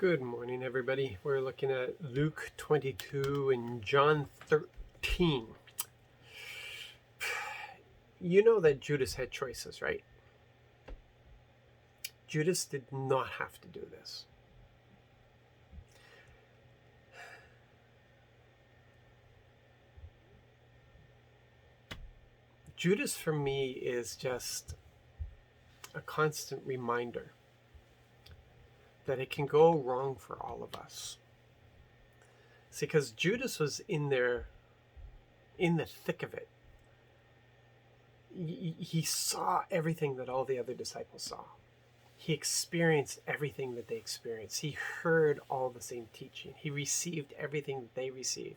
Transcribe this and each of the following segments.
Good morning, everybody. We're looking at Luke 22 and John 13. You know that Judas had choices, right? Judas did not have to do this. Judas, for me, is just a constant reminder that it can go wrong for all of us. See, because Judas was in there, in the thick of it. He saw everything that all the other disciples saw. He experienced everything that they experienced. He heard all the same teaching. He received everything that they received.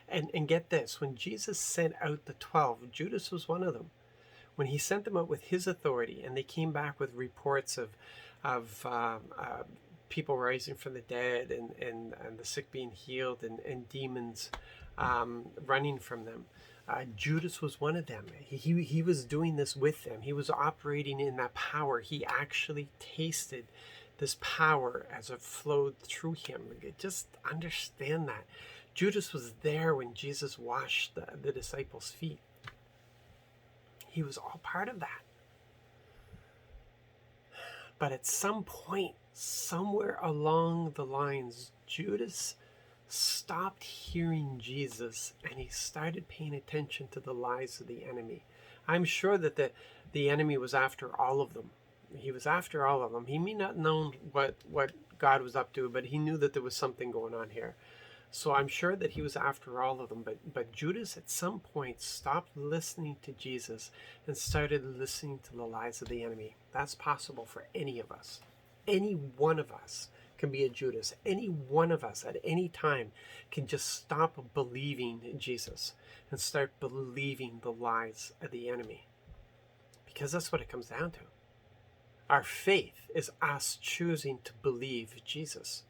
And get this, when Jesus sent out the 12, Judas was one of them. When he sent them out with his authority, and they came back with reports of people rising from the dead and the sick being healed and demons running from them, Judas was one of them. He was doing this with them. He was operating in that power. He actually tasted this power as it flowed through him. Just understand that. Judas was there when Jesus washed the disciples' feet. He was all part of that. But at some point, somewhere along the lines, Judas stopped hearing Jesus and he started paying attention to the lies of the enemy. I'm sure that the enemy was after all of them. He was after all of them. He may not have known what God was up to, but he knew that there was something going on here. So I'm sure that he was after all of them. But Judas at some point stopped listening to Jesus and started listening to the lies of the enemy. That's possible for any of us. Any one of us can be a Judas. Any one of us at any time can just stop believing in Jesus and start believing the lies of the enemy. Because that's what it comes down to. Our faith is us choosing to believe Jesus.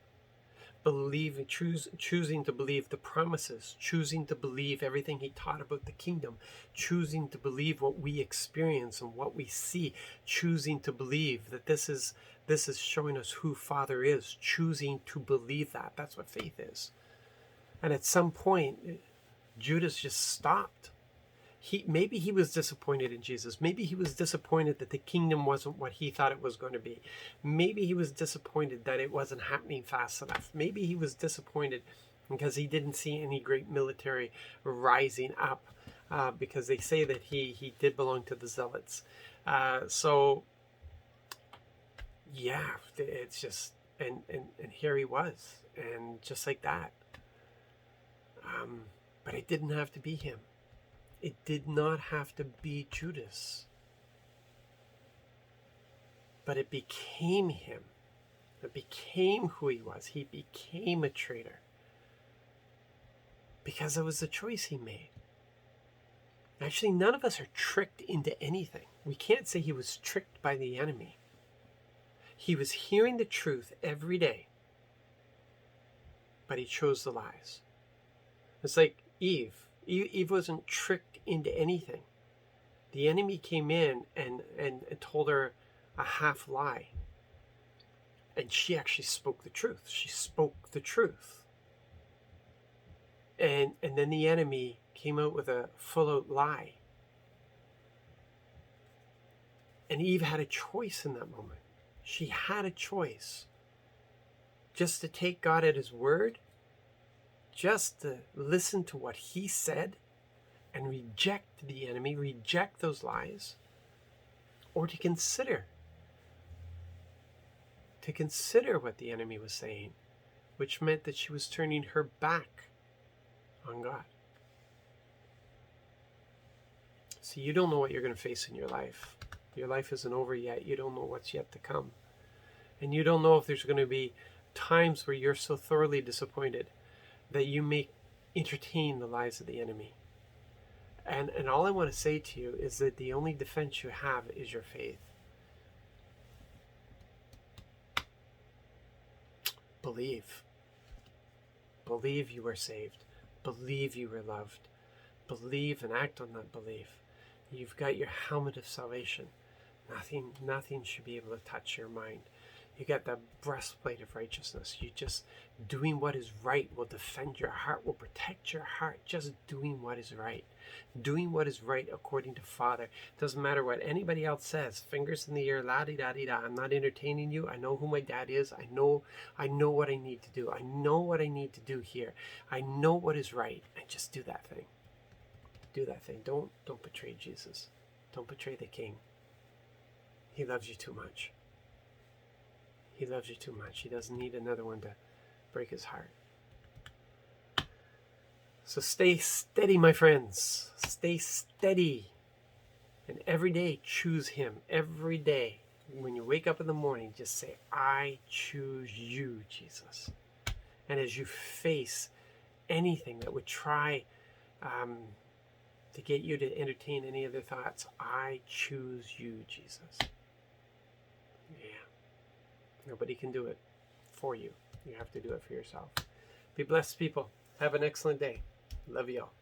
Choosing to believe the promises, choosing to believe everything he taught about the kingdom, choosing to believe what we experience and what we see, choosing to believe that this is showing us who Father is, choosing to believe that. That's what faith is. And at some point, Judas just stopped. Maybe he was disappointed in Jesus. Maybe he was disappointed that the kingdom wasn't what he thought it was going to be. Maybe he was disappointed that it wasn't happening fast enough. Maybe he was disappointed because he didn't see any great military rising up, because they say that he did belong to the Zealots. So yeah, it's just, and here he was, and just like that. But it didn't have to be him. It did not have to be Judas. But it became him. It became who he was. He became a traitor. Because it was the choice he made. Actually, none of us are tricked into anything. We can't say he was tricked by the enemy. He was hearing the truth every day. But he chose the lies. It's like Eve. Eve wasn't tricked into anything. The enemy came in and told her a half lie. And she actually spoke the truth. She spoke the truth. And then the enemy came out with a full-out lie. And Eve had a choice in that moment. She had a choice. Just to take God at his word, just to listen to what he said and reject the enemy, reject those lies, or to consider what the enemy was saying, which meant that she was turning her back on God. See, you don't know what you're going to face in your life. Your life isn't over yet. You don't know what's yet to come. And you don't know if there's going to be times where you're so thoroughly disappointed that you may entertain the lies of the enemy. And all I want to say to you is that the only defense you have is your faith. Believe. Believe you are saved. Believe you are loved. Believe and act on that belief. You've got your helmet of salvation. Nothing should be able to touch your mind. You got the breastplate of righteousness. You just doing what is right will defend your heart, will protect your heart. Just doing what is right. Doing what is right according to Father. Doesn't matter what anybody else says. Fingers in the air, la-di-da-di-da. I'm not entertaining you. I know who my dad is. I know what I need to do. I know what I need to do here. I know what is right. And just do that thing. Do that thing. Don't betray Jesus. Don't betray the King. He loves you too much. He loves you too much. He doesn't need another one to break his heart. So stay steady, my friends. Stay steady. And every day, choose him. Every day. When you wake up in the morning, just say, I choose you, Jesus. And as you face anything that would try to get you to entertain any other thoughts, I choose you, Jesus. Yeah. Nobody can do it for you. You have to do it for yourself. Be blessed, people. Have an excellent day. Love you all.